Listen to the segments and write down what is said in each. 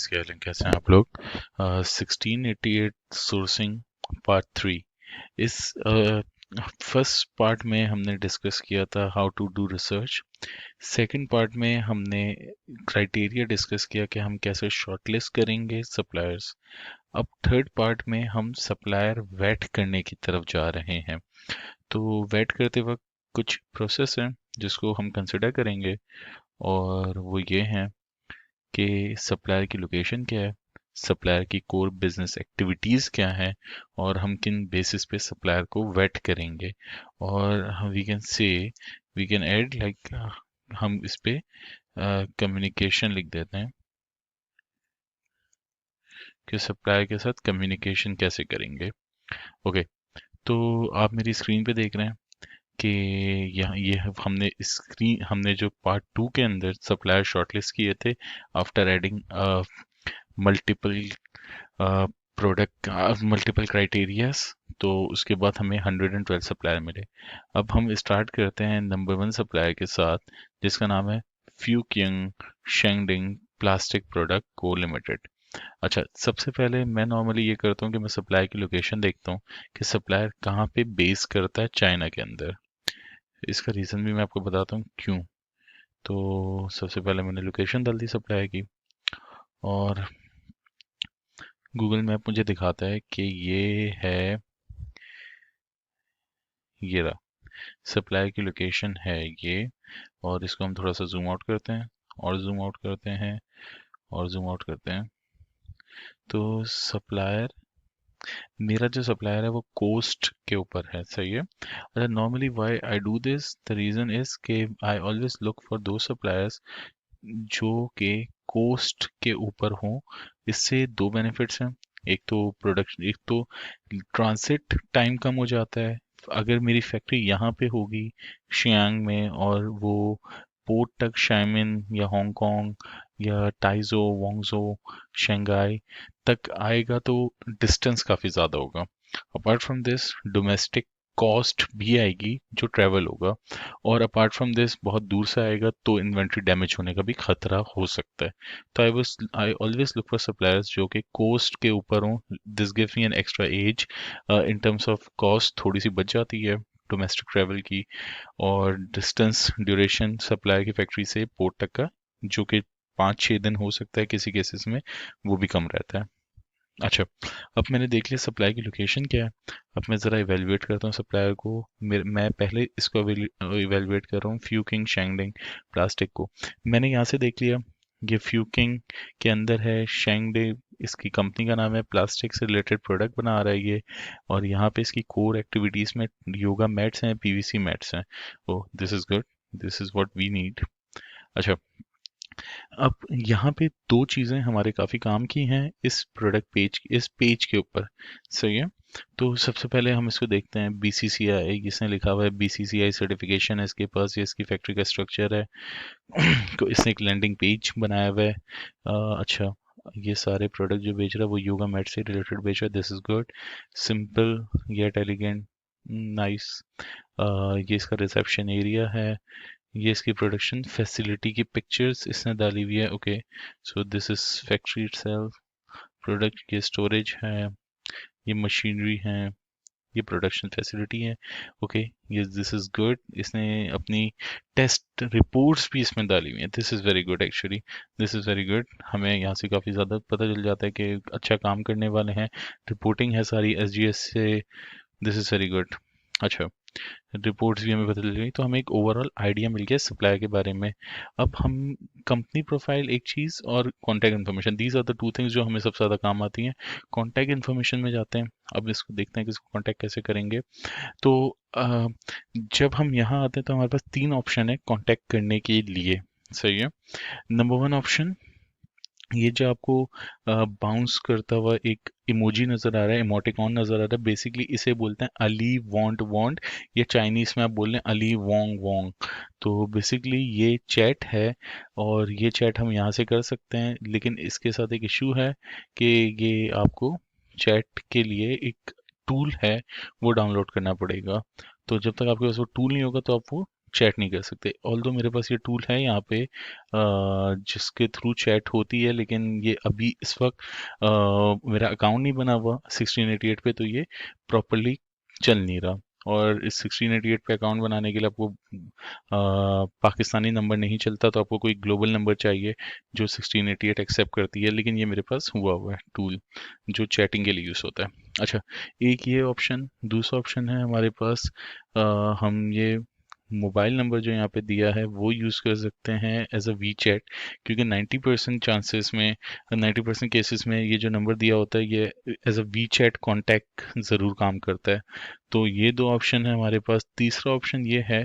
क्या हाल है, कैसे हैं आप लोग। 1688 सोर्सिंग पार्ट 3। इस फर्स्ट पार्ट में हमने डिस्कस किया था how to do research. Second part में हमने क्राइटेरिया डिस्कस किया कि हम कैसे शॉर्टलिस्ट करेंगे सप्लायर्स। अब थर्ड पार्ट में हम सप्लायर वेट करने की तरफ जा रहे हैं। तो वेट करते वक्त कुछ प्रोसेस है जिसको हम कंसिडर करेंगे, और वो ये हैं कि सप्लायर की लोकेशन क्या है, सप्लायर की कोर बिजनेस एक्टिविटीज़ क्या है, और हम किन बेसिस पे सप्लायर को वेट करेंगे। और we can say we can add like हम इस पे कम्युनिकेशन लिख देते हैं कि सप्लायर के साथ कम्युनिकेशन कैसे करेंगे। ओके, तो आप मेरी स्क्रीन पे देख रहे हैं कि यहाँ ये हमने जो पार्ट 2 के अंदर सप्लायर शॉर्टलिस्ट किए थे after adding multiple product multiple criterias. तो उसके बाद हमें 112 सप्लायर मिले। अब हम स्टार्ट करते हैं नंबर 1 सप्लायर के साथ, जिसका नाम है फ्यूकिंग शेंगडिंग प्लास्टिक प्रोडक्ट को लिमिटेड। अच्छा, सबसे पहले मैं नॉर्मली ये करता हूँ कि मैं सप्लायर की लोकेशन देखता हूँ कि सप्लायर कहाँ पे बेस करता है चाइना के अंदर। इसका रीज़न भी मैं आपको बताता हूँ क्यों। तो सबसे पहले मैंने लोकेशन डाल दी सप्लायर की, और गूगल मैप मुझे दिखाता है कि ये रहा सप्लायर की लोकेशन है ये। और इसको हम थोड़ा सा जूम आउट करते हैं, और जूम आउट करते हैं, और जूम आउट करते हैं। तो सप्लायर मेरा जो सप्लायर है वो कोस्ट के ऊपर है, सही है। अच्छा, normally why I do this, the reason is के आई ऑलवेज लुक फॉर दो सप्लायर्स जो कि कोस्ट के ऊपर हों। इससे दो बेनिफिट्स हैं। एक तो ट्रांसिट टाइम कम हो जाता है। अगर मेरी फैक्ट्री यहाँ पे होगी शियांग में, और वो पोर्ट तक शाइमिन या हांगकांग या टाइजो वांगजो शंघाई तक आएगा, तो डिस्टेंस काफ़ी ज़्यादा होगा। Apart from this domestic cost भी आएगी जो ट्रैवल होगा, और अपार्ट फ्रॉम दिस बहुत दूर से आएगा तो इन्वेंट्री डैमेज होने का भी खतरा हो सकता है। तो I always look for suppliers जो कि कोस्ट के ऊपर हों। This gives me an extra edge. In terms of cost थोड़ी सी बच जाती है डोमेस्टिक ट्रैवल की, और डिस्टेंस ड्यूरेशन सप्लायर की फैक्ट्री से पोर्ट तक का, जो कि 5-6 दिन हो सकता है किसी केसेस में, वो भी कम रहता है। अच्छा, अब मैंने देख लिया सप्लाई की लोकेशन क्या है। अब मैं ज़रा इवेलुएट करता हूँ सप्लायर को। मैं पहले इसको इवेलुएट कर रहा हूँ फ्यूकिंग शेंगडिंग प्लास्टिक को। मैंने यहाँ से देख लिया ये फ्यूकिंग के अंदर है, शेंगडे इसकी कंपनी का नाम है, प्लास्टिक से रिलेटेड प्रोडक्ट बना रहा है ये। और यहाँ पे इसकी कोर एक्टिविटीज़ में योगा मैट्स हैं, पीवीसी मैट्स हैं। Oh, this is good, this is what we need. अच्छा, अब यहाँ पे दो चीज़ें हमारे काफ़ी काम की हैं इस पेज के ऊपर, सही है। तो सबसे पहले हम इसको देखते हैं, बीसीसीआई इसने लिखा हुआ है, बीसीसीआई सर्टिफिकेशन है इसके पास, ये इसकी फैक्ट्री का स्ट्रक्चर है। तो इसने एक लैंडिंग पेज बनाया हुआ है। अच्छा, ये सारे प्रोडक्ट जो बेच रहा है वो योगा मैट से रिलेटेड बेच रहा है, this is good, simple yet elegant, nice. ये इसका रिसेप्शन एरिया है, ये इसकी प्रोडक्शन फैसिलिटी की पिक्चर्स इसने डाली हुई है। Okay, so this is factory itself, product की स्टोरेज है, ये मशीनरी है, ये प्रोडक्शन फैसिलिटी है। ओके, ये दिस इज गुड। इसने अपनी टेस्ट रिपोर्ट्स भी इसमें डाली हुई है, this is very good actually, this is very good. हमें यहाँ से काफ़ी ज़्यादा पता चल जाता है कि अच्छा काम करने वाले हैं। रिपोर्टिंग है सारी एसजीएस से, दिस इज वेरी गुड। अच्छा, रिपोर्ट्स भी हमें पता चल गई, तो हमें एक ओवरऑल आइडिया मिल गया सप्लायर के बारे में। अब हम कंपनी प्रोफाइल एक चीज़, और contact information, these are the two things जो हमें सबसे ज़्यादा काम आती हैं। कॉन्टैक्ट इन्फॉर्मेशन में जाते हैं। अब इसको देखते हैं कि इसको कॉन्टैक्ट कैसे करेंगे। तो जब हम यहाँ आते हैं तो हमारे पास तीन ऑप्शन है कॉन्टैक्ट करने के लिए, सही है। नंबर वन ऑप्शन, ये जो आपको बाउंस करता हुआ एक इमोजी नजर आ रहा है, इमोटिकॉन नजर आ रहा है, बेसिकली इसे बोलते हैं अली वांट वांट, या चाइनीज में आप बोल रहे हैं अली वोंग वोंग। तो बेसिकली ये चैट है, और ये चैट हम यहाँ से कर सकते हैं, लेकिन इसके साथ एक इशू है कि ये आपको चैट के लिए एक टूल है वो डाउनलोड करना पड़ेगा। तो जब तक आपके पास वो टूल नहीं होगा तो आप वो चैट नहीं कर सकते। ऑल्दो मेरे पास ये टूल है यहाँ पे जिसके थ्रू चैट होती है, लेकिन ये अभी इस वक्त मेरा अकाउंट नहीं बना हुआ 1688 पे, तो ये प्रॉपरली चल नहीं रहा। और इस 1688 पे अकाउंट बनाने के लिए आपको पाकिस्तानी नंबर नहीं चलता, तो आपको कोई ग्लोबल नंबर चाहिए जो 1688 एक्सेप्ट करती है, लेकिन ये मेरे पास हुआ हुआ है टूल जो चैटिंग के लिए यूज़ होता है। अच्छा, एक ये ऑप्शन। दूसरा ऑप्शन है हमारे पास, हम ये मोबाइल नंबर जो यहाँ पे दिया है वो यूज़ कर सकते हैं एज अ वी चैट, क्योंकि 90% चांसेस में, 90% केसेस में ये जो नंबर दिया होता है ये as a WeChat contact ज़रूर काम करता है। तो ये दो ऑप्शन है हमारे पास। तीसरा ऑप्शन ये है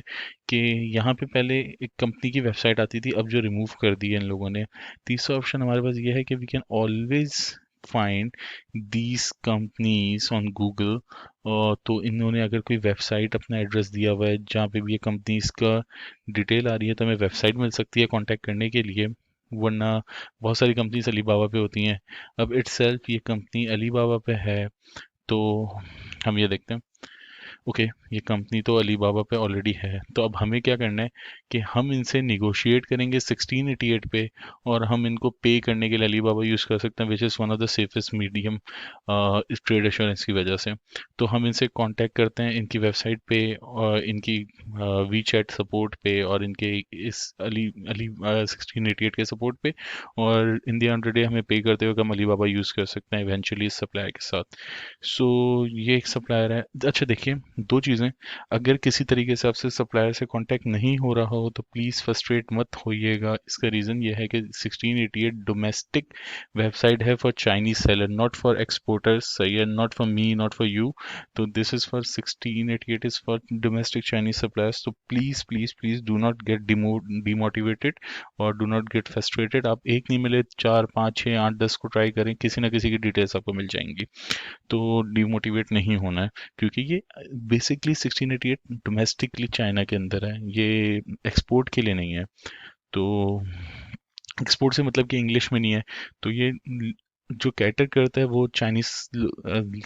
कि यहाँ पे पहले एक कंपनी की वेबसाइट आती थी, अब जो रिमूव कर दी है इन लोगों ने। तीसरा ऑप्शन हमारे पास ये है कि we can always find these companies on Google. तो इन्होंने अगर कोई वेबसाइट अपना एड्रेस दिया हुआ है जहाँ पे भी ये कंपनीज का डिटेल आ रही है, तो हमें वेबसाइट मिल सकती है कांटेक्ट करने के लिए। वरना बहुत सारी कंपनीज अलीबाबा पे होती हैं। अब इटसेल्फ ये कंपनी अलीबाबा पे है, तो हम ये देखते हैं। ओके, ये कंपनी तो अलीबाबा पे ऑलरेडी है, तो अब हमें क्या करना है कि हम इनसे निगोशिएट करेंगे 1688 पे, और हम इनको पे करने के लिए अलीबाबा यूज़ कर सकते हैं, which is one of the safest medium इस ट्रेड एश्योरेंस की वजह से। तो हम इनसे कांटेक्ट करते हैं इनकी वेबसाइट पे और इनकी वी चैट सपोर्ट पे और इनके इस अली अली 1688 के सपोर्ट पे, और इन द एंड डे हमें पे करते हुए हम अलीबाबा यूज़ कर सकते हैं इवेंचुअली इस सप्लायर के साथ। सो ये एक सप्लायर है। अच्छा देखिए, दो चीज़ें। अगर किसी तरीके से आपसे सप्लायर से कांटेक्ट नहीं हो रहा हो तो प्लीज़ फ्रस्ट्रेट मत होइएगा। इसका रीज़न ये है कि 1688 डोमेस्टिक वेबसाइट है for Chinese seller, not for exporters. सही है, not for me, not for you. तो this is for 1688 is for domestic Chinese suppliers. तो please please please do not get demotivated और डू नॉट गेट फ्रस्ट्रेटेड। आप एक नहीं मिले, 4 5 6 8 10 को ट्राई करें, किसी ना किसी की डिटेल्स आपको मिल जाएंगी। तो डिमोटिवेट नहीं होना है, क्योंकि ये बेसिकली 1688 डोमेस्टिकली चाइना के अंदर है, ये एक्सपोर्ट के लिए नहीं है। तो एक्सपोर्ट से मतलब कि इंग्लिश में नहीं है। तो ये जो कैटर करता है वो चाइनीज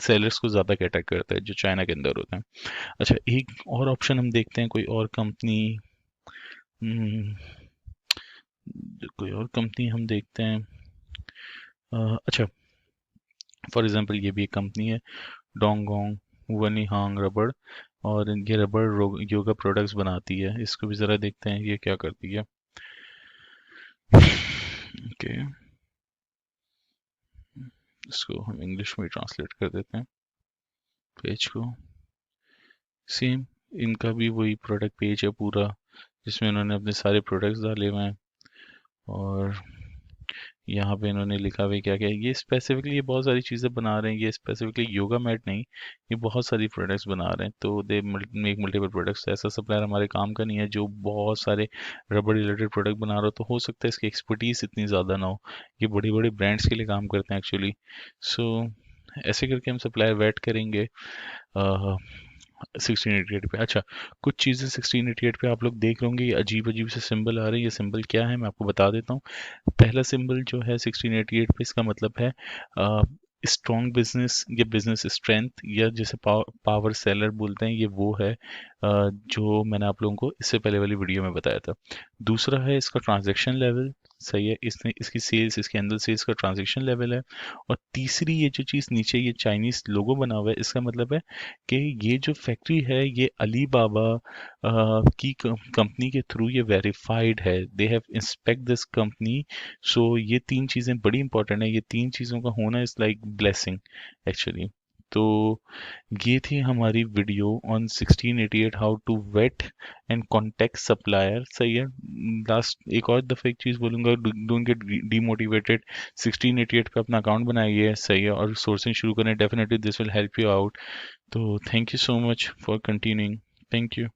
सेलर्स को ज़्यादा कैटर करता है जो चाइना के अंदर होता है। अच्छा, एक और ऑप्शन हम देखते हैं, कोई और कंपनी। कोई और कंपनी हम देखते हैं। अच्छा, फॉर एग्जांपल ये भी एक कंपनी है, डोंगोंग वनीहांग रबड़, और ये रबड़ योगा प्रोडक्ट्स बनाती है। इसको भी ज़रा देखते हैं ये क्या करती है। ओके, इसको हम इंग्लिश में ट्रांसलेट कर देते हैं पेज को। सेम, इनका भी वही प्रोडक्ट पेज है पूरा, जिसमें इन्होंने अपने सारे प्रोडक्ट्स डाले हुए हैं। और यहाँ पे इन्होंने लिखा हुआ है क्या क्या। ये स्पेसिफिकली ये बहुत सारी चीज़ें बना रहे हैं, ये स्पेसिफिकली योगा मैट नहीं, ये बहुत सारी प्रोडक्ट्स बना रहे हैं। तो दे मेक मल्टीपल प्रोडक्ट्स। ऐसा सप्लायर हमारे काम का नहीं है जो बहुत सारे रबड़ रिलेटेड प्रोडक्ट बना रहा हो, तो हो सकता है इसकी एक्सपर्टीज इतनी ज़्यादा ना हो। ये बड़ी बड़ी ब्रांड्स के लिए काम करते हैं एक्चुअली। सो ऐसे करके हम सप्लायर वेट करेंगे 1688 पे। अच्छा, कुछ चीज़ें 1688 पे आप लोग देख रहे होंगे, ये अजीब अजीब से सिंबल आ रहे हैं। ये सिंबल क्या है मैं आपको बता देता हूँ। पहला सिंबल जो है 1688 पे, इसका मतलब है स्ट्रॉन्ग बिजनेस या बिजनेस स्ट्रेंथ, या जैसे पावर सेलर बोलते हैं, ये वो है जो मैंने आप लोगों को इससे पहले वाली वीडियो में बताया था। दूसरा है इसका ट्रांजैक्शन लेवल। सही है, इसने इसकी सेल्स, इसके अंदर सेल्स का ट्रांजैक्शन लेवल है। और तीसरी ये जो चीज़ नीचे ये चाइनीज लोगो बना हुआ है, इसका मतलब है कि ये जो फैक्ट्री है ये अली बाबा की कंपनी के थ्रू ये वेरीफाइड है। They have inspect this company. So ये तीन चीज़ें बड़ी इंपॉर्टेंट है। ये तीन चीज़ों का होना इज़ लाइक ब्लेसिंग एक्चुअली। तो ये थी हमारी video on 1688 how to vet and contact supplier. सही है, लास्ट एक और दफ़ा एक चीज़ बोलूँगा, डोंट गेट डीमोटिवेटेड। 1688 पे अपना अकाउंट बनाइए, सही है, और सोर्सिंग शुरू करें। Definitely this will help you out. तो thank you so much for continuing. Thank you.